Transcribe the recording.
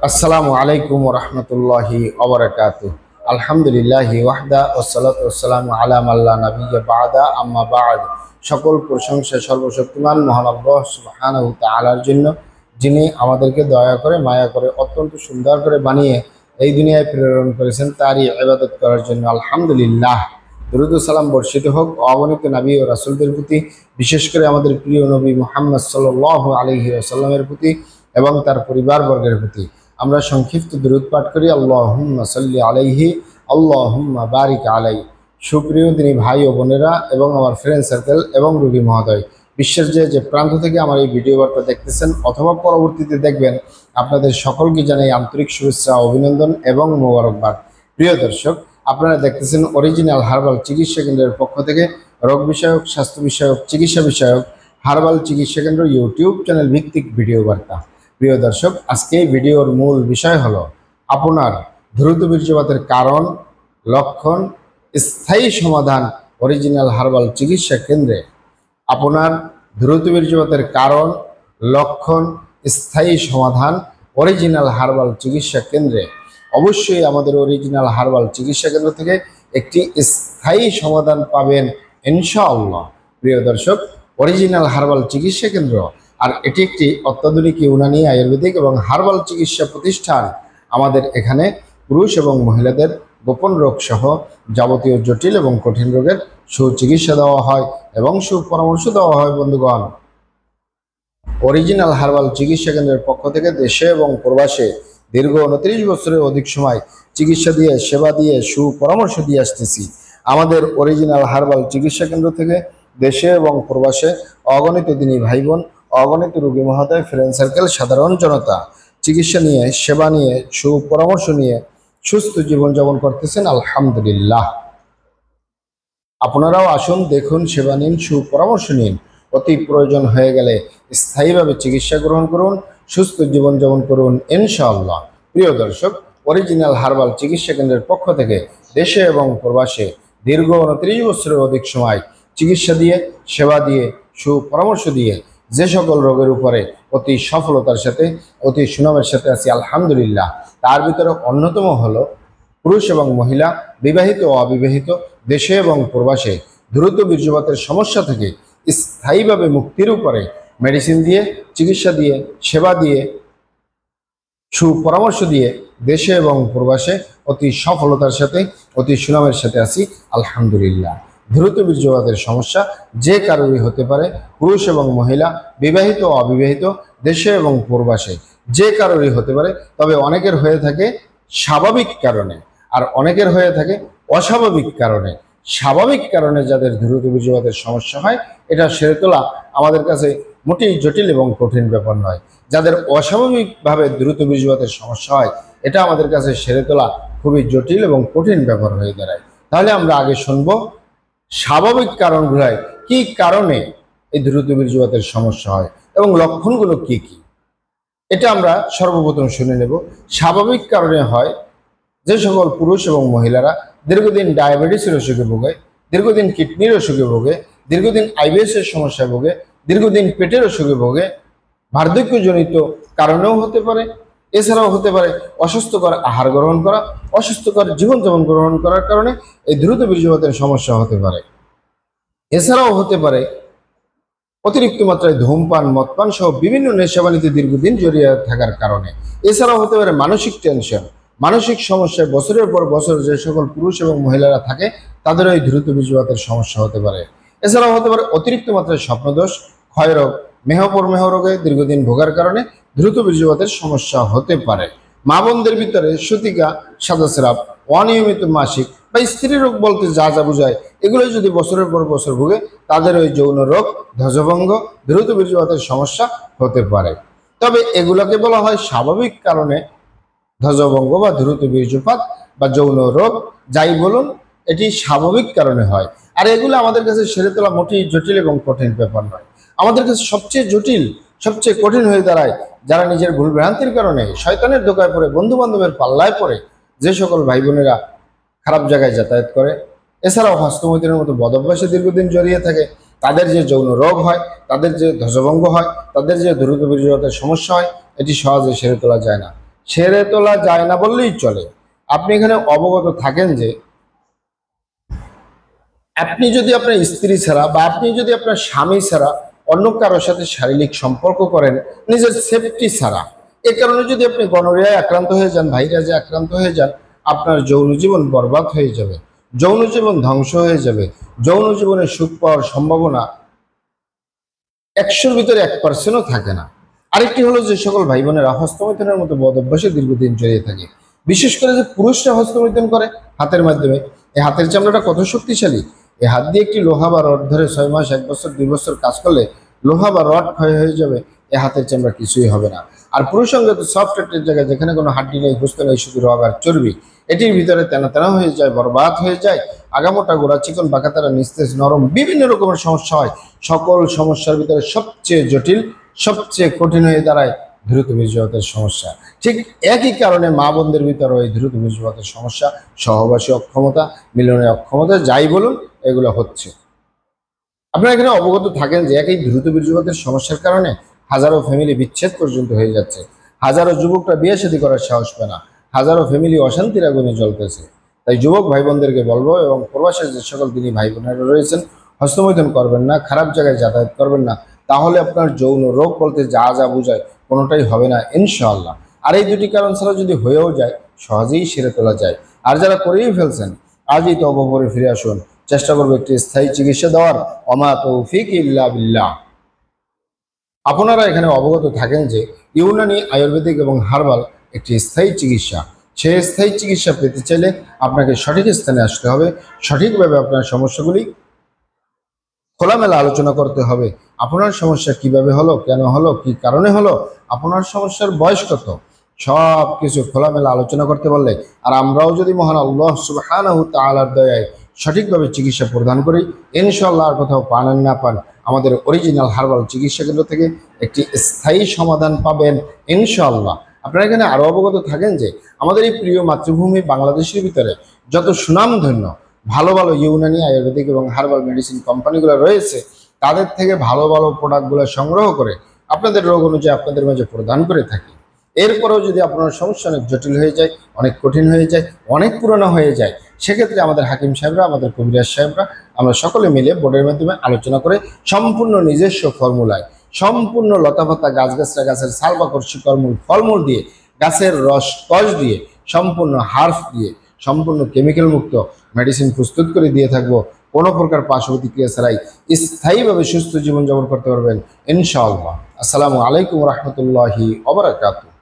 আসসালামু আলাইকুম ওয়া রাহমাতুল্লাহি ওয়া বারাকাতুহু। আলহামদুলিল্লাহি ওয়াহদা ওয়াসসালাতু ওয়াসসালামু আলা মান লা নাবিয়্যা বা'দা আম্মা বা'দ। সকল প্রশংসা সর্বশক্তিমান মহান আল্লাহ সুবহানাহু ওয়া তাআলার জন্য, যিনি আমাদেরকে দয়া করে মায়া করে অত্যন্ত সুন্দর করে বানিয়ে এই দুনিয়ায় প্রেরণ করেছেন তারই ইবাদত করার জন্য আলহামদুলিল্লাহ। দরুদ ও সালাম বর্ষিত হোক অগণিত নবী ও রাসূলদের প্রতি, বিশেষ করে আমাদের প্রিয় নবী মুহাম্মদ সাল্লাল্লাহু আলাইহি ওয়াসাল্লামের প্রতি এবং তার পরিবারবর্গের প্রতি। আমরা সংক্ষিপ্ত দরুদ পাঠ করি। আল্লাহুম্মা সাল্লি আলাইহি, আল্লাহুম্মা বারিক আলাই। সুপ্রিয় দিনী ভাই ও বোনেরা এবং আমার ফ্রেন্ড সার্কেল এবং রোগী মহোদয়, বিশ্বের যে প্রান্ত থেকে আমার এই ভিডিও বার্তা দেখতেছেন অথবা পরবর্তীতে দেখবেন, আপনাদের সকলকে জানাই আন্তরিক শুভেচ্ছা, অভিনন্দন এবং মোবারকবাদ। প্রিয় দর্শক, আপনারা দেখতেছেন অরিজিনাল হার্বাল চিকিৎসা কেন্দ্রের পক্ষ থেকে রোগ বিষয়ক, স্বাস্থ্য বিষয়ক, চিকিৎসা বিষয়ক হার্বাল চিকিৎসা কেন্দ্র ইউটিউব চ্যানেল ভিত্তিক ভিডিও বার্তা। প্রিয় দর্শক, আজকে এই ভিডিওর মূল বিষয় হলো আপনার দ্রুত বীর্যপাতের কারণ, লক্ষণ, স্থায়ী সমাধান অরিজিনাল হার্বাল চিকিৎসা কেন্দ্রে। আপনার দ্রুত বীর্যপাতের কারণ, লক্ষণ, স্থায়ী সমাধান অরিজিনাল হার্বাল চিকিৎসা কেন্দ্রে। অবশ্যই আমাদের অরিজিনাল হার্বাল চিকিৎসা কেন্দ্র থেকে একটি স্থায়ী সমাধান পাবেন ইনশাআল্লাহ। প্রিয় দর্শক, অরিজিনাল হার্বাল চিকিৎসা কেন্দ্র আর এটি একটি অত্যাধুনিক ইউনানি, আয়ুর্বেদিক এবং হার্বাল চিকিৎসা প্রতিষ্ঠান। আমাদের এখানে পুরুষ এবং মহিলাদের গোপন রোগ সহ যাবতীয় জটিল এবং কঠিন রোগের সুচিকিৎসা দেওয়া হয় এবং সুপরামর্শ দেওয়া হয়। বন্ধুগণ, অরিজিনাল হার্বাল চিকিৎসা কেন্দ্রের পক্ষ থেকে দেশে এবং প্রবাসে দীর্ঘ 29 বছরের অধিক সময় চিকিৎসা দিয়ে, সেবা দিয়ে, সুপরামর্শ দিয়ে আসতেছি। আমাদের অরিজিনাল হার্বাল চিকিৎসা কেন্দ্র থেকে দেশে এবং প্রবাসে অগণিত দিনী ভাই বোন, অগণিত রোগী মহোদয়, ফ্রেন্ড সার্কেল, সাধারণ জনতা চিকিৎসা নিয়ে, সেবা নিয়ে, সুপরামর্শ নিয়ে সুস্থ জীবনযাপন করতেছেন আলহামদুলিল্লাহ। আপনারাও আসুন, দেখুন, সেবা নিন, সুপরামর্শ নিন। অতি প্রয়োজন হয়ে গেলে স্থায়ীভাবে চিকিৎসা গ্রহণ করুন, সুস্থ জীবনযাপন করুন ইনশাআল্লাহ। প্রিয় দর্শক, অরিজিনাল হার্বাল চিকিৎসা কেন্দ্রের পক্ষ থেকে দেশে এবং প্রবাসে দীর্ঘ 29 বছরের অধিক সময় চিকিৎসা দিয়ে, সেবা দিয়ে, সুপরামর্শ দিয়ে যে সকল রোগের উপরে অতি সফলতার সাথে, অতি সুনামের সাথে আছি আলহামদুলিল্লাহ। তার ভিতরে অন্যতম হলো পুরুষ এবং মহিলা, বিবাহিত ও অবিবাহিত, দেশে এবং প্রবাসে দ্রুত বীর্যপাতের সমস্যা থেকে স্থায়ীভাবে মুক্তির উপরে মেডিসিন দিয়ে, চিকিৎসা দিয়ে, সেবা দিয়ে, সুপরামর্শ দিয়ে দেশে এবং প্রবাসে অতি সফলতার সাথে, অতি সুনামের সাথে আছি আলহামদুলিল্লাহ। দ্রুত বীর্যপাতের সমস্যা যে কারোরই হতে পারে, পুরুষ এবং মহিলা, বিবাহিত ও অবিবাহিত, দেশে এবং প্রবাসে যে কারোরই হতে পারে। তবে অনেকের হয়ে থাকে স্বাভাবিক কারণে আর অনেকের হয়ে থাকে অস্বাভাবিক কারণে। স্বাভাবিক কারণে যাদের দ্রুত বীর্যপাতের সমস্যা হয়, এটা সেরে তোলা আমাদের কাছে মোটেই জটিল এবং কঠিন ব্যাপার নয়। যাদের অস্বাভাবিকভাবে দ্রুত বীর্যপাতের সমস্যা হয়, এটা আমাদের কাছে সেরে তোলা খুবই জটিল এবং কঠিন ব্যাপার হয়ে দাঁড়ায়। তাহলে আমরা আগে শুনবো স্বাভাবিক কারণগুলোয় কি কারণে এই দ্রুত বীর্যপাতের সমস্যা হয় এবং লক্ষণগুলো কি কি, এটা আমরা সর্বপ্রথম শুনে নেব। স্বাভাবিক কারণে হয় যে সকল পুরুষ এবং মহিলারা দীর্ঘদিন ডায়াবেটিসের অসুখে ভোগে, দীর্ঘদিন কিডনির অসুখে ভোগে, দীর্ঘদিন আইবিএসের সমস্যায় ভোগে, দীর্ঘদিন পেটের অসুখে ভোগে, বার্ধক্যজনিত কারণেও হতে পারে। এছাড়াও হতে পারে অস্বাস্থ্যকর আহার গ্রহণ করা, অস্বাস্থ্যকর জীবনযাপন গ্রহণ করার কারণে এই দ্রুত বীর্যপাতের সমস্যা হতে পারে। এছাড়াও হতে পারে অতিরিক্ত মাত্রায় ধূমপান, মদপান সহ বিভিন্ন নেশাবানিতে দীর্ঘদিন জড়িয়ে থাকার কারণে। এছাড়াও হতে পারে মানসিক টেনশন, মানসিক সমস্যায় বছরের পর বছর যে সকল পুরুষ এবং মহিলারা থাকে তাদেরও এই দ্রুত বীর্যপাতের সমস্যা হতে পারে। এছাড়াও হতে পারে অতিরিক্ত মাত্রায় স্বপ্নদোষ, ক্ষয়রোগ, মেহপরমেহ রোগে দীর্ঘদিন ভোগার কারণে দ্রুত বীর্যপাতের সমস্যা হতে পারে। মা বোনদের ভিতরে সূতিকা, সাদাস্রাব, অনিয়মিত মাসিক বা স্ত্রী রোগ বলতে যা যা বোঝায়, এগুলো যদি বছরের পর বছর ভোগে তাদের ওই যৌন রোগ, ধ্বজভঙ্গ, দ্রুত বীর্যপাতের সমস্যা হতে পারে। তবে এগুলোকে বলা হয় স্বাভাবিক কারণে ধ্বজভঙ্গ বা দ্রুত বীর্যপাত বা যৌন রোগ, যাই বলুন, এটি স্বাভাবিক কারণে হয়। আর এগুলো আমাদের কাছে সেরে তোলা মোটেই জটিল এবং কঠিন ব্যাপার নয়। আমাদের কাছে সবচেয়ে জটিল, সবচেয়ে কঠিন হয়ে দাঁড়ায় যারা নিজের ভুল ভ্রান্তির কারণে শয়তানের ধোঁকায় পড়ে, বন্ধু বান্ধবের পাল্লায় পড়ে যে সকল ভাই বোনেরা খারাপ জায়গায় যাতায়াত করে, এছাড়াও হস্তমৈথুনের মতো বদ অভ্যাসে দীর্ঘদিন জড়িয়ে থাকে, তাদের যে যৌন রোগ হয়, তাদের যে ধ্বজভঙ্গ হয়, তাদের যে দ্রুত বীর্যপাতের সমস্যা হয়, এটি সহজে সেরে তোলা যায় না। ছেড়ে তোলা যায় না বললেই চলে। আপনি এখানে অবগত থাকেন যে আপনি যদি আপনার স্ত্রী ছাড়া বা আপনি যদি আপনার স্বামী ছাড়া অন্য কারোর সাথে শারীরিক সম্পর্ক করেন নিজের সেফটি ছাড়া, এ কারণে যদি আপনি গনোরিয়ায় আক্রান্ত হয়ে যান, ভাইরাসে আক্রান্ত হয়ে যান, আপনার যৌন জীবন বরবাদ হয়ে যাবে, যৌন জীবন ধ্বংস হয়ে যাবে। যৌন জীবনে সুখ পাওয়ার সম্ভাবনা 100-র ভিতরে 1%ও থাকে না। আরেকটি হলো যে সকল ভাই বোনেরা হস্তমৈথুনের মতো বদ অভ্যাসে দীর্ঘদিন জড়িয়ে থাকে, বিশেষ করে যে পুরুষরা হস্তমৈথুন করে হাতের মাধ্যমে, এই হাতের চামড়াটা কত শক্তিশালী। এই হাত দিয়ে একটি লোহা বা রড ধরে 6 মাস, 1 বছর, 2 বছর কাজ করলে লোহা বা রড ক্ষয় হয়ে যাবে, এই হাতের চামড়া কিছুই হবে না। আর পুরুষঙ্গ তো সফটওয়্যারের জায়গায়, যেখানে কোনো হাড্ডি নেই, গোস্ত নেই, শুধু রগ আর চর্বি, এটির ভিতরে তেনা তেনা হয়ে যায়, বরবাদ হয়ে যায়, আগামোটা গোড়া চিকন বাঁকাতারা নিস্তেজ নরম বিভিন্ন রকমের সমস্যা হয়। সকল সমস্যার ভিতরে সবচেয়ে জটিল, সবচেয়ে কঠিন হয়ে দাঁড়ায় দ্রুত বীর্যপাতের সমস্যা। ঠিক একই কারণে মা বোনদের ভিতরে ওই দ্রুত বীর্যপাতের সমস্যা, সহবাসী অক্ষমতা, মিলনের অক্ষমতা, যাই বলুন, এগুলো হচ্ছে। আপনারা এখানে অবগত থাকেন যে একই দ্রুত বীর্যপাতের সমস্যার কারণে হাজারো ফ্যামিলি বিচ্ছেদ পর্যন্ত হয়ে যাচ্ছে, হাজারো যুবকরা বিয়ে শাদী করার সাহস পায় না, হাজারো ফ্যামিলি অশান্তির আগুনে জ্বলতেছে। তাই যুবক ভাই বোনদেরকে বলবো এবং প্রবাসের যে সকল দিনী ভাই বোনেরা রয়েছেন, হস্তমৈথুন করবেন না, খারাপ জায়গায় যাতায়াত করবেন না, তাহলে আপনার যৌন রোগ বলতে যা যা বোঝায় কোনোটাই হবে না ইনশাআল্লাহ। আর এই দুটি কারণ ছাড়া যদি হয়েও যায় সহজেই সেরে তোলা যায়। আর যারা করেই ফেলছেন আজই তওবা করে ফিরে আসুন, চেষ্টা করবো একটি স্থায়ী চিকিৎসা দেওয়ার। ওমা তৌফিক ইল্লা বিল্লাহ। আপনারা এখানে অবগত থাকেন যে ইউনানি, আয়ুর্বেদিক এবং হার্বাল একটি স্থায়ী চিকিৎসা। সেই স্থায়ী চিকিৎসা পেতে চাইলে আপনাকে সঠিক স্থানে আসতে হবে, সঠিকভাবে আপনার সমস্যাগুলি খোলামেলা আলোচনা করতে হবে। আপনার সমস্যা কিভাবে হলো, কেন হলো, কি কারণে হলো, আপনার সমস্যার বয়স কত, সব কিছু খোলামেলা আলোচনা করতে পারলে, আর আমরাও যদি মহান আল্লাহ সুবহানাহু তাআলার দয়ায় সঠিকভাবে চিকিৎসা প্রদান করি, ইনশাআল্লাহ আর কোথাও পান আর না পান, আমাদের অরিজিনাল হার্বাল চিকিৎসা কেন্দ্র থেকে একটি স্থায়ী সমাধান পাবেন ইনশাআল্লাহ। আপনারা এখানে আরও অবগত থাকেন যে আমাদের এই প্রিয় মাতৃভূমি বাংলাদেশের ভিতরে যত সুনামধন্য ভালো ভালো ইউনানি, আয়ুর্বেদিক এবং হার্বাল মেডিসিন কোম্পানিগুলো রয়েছে, তাদের থেকে ভালো ভালো প্রোডাক্টগুলো সংগ্রহ করে আপনাদের রোগ অনুযায়ী আপনাদের মাঝে প্রদান করে থাকি। এরপরেও যদি আপনার সমস্যা অনেক জটিল হয়ে যায়, অনেক কঠিন হয়ে যায়, অনেক পুরনো হয়ে যায়, সেক্ষেত্রে আমাদের হাকিম সাহেবরা, আমাদের কবিরাজ সাহেবরা, আমরা সকলে মিলে বোর্ডের মাধ্যমে আলোচনা করে সম্পূর্ণ নিজস্ব ফর্মুলায়, সম্পূর্ণ লতাপাতা, গাছগাছরা, গাছের ছাল বাকড়, শিকড়মূল, ফলমূল দিয়ে, গাছের রস কষ দিয়ে, সম্পূর্ণ হার্ফ দিয়ে, সম্পূর্ণ কেমিক্যাল মুক্ত মেডিসিন প্রস্তুত করে দিয়ে থাকবো। কোনো প্রকার পার্শ্ব প্রতিক্রিয়া ছাড়াই স্থায়ীভাবে সুস্থ জীবনযাপন করতে পারবেন ইনশাআল্লাহ। আসসালামু আলাইকুম রহমতুল্লাহি ওয়া বারাকাতুহু।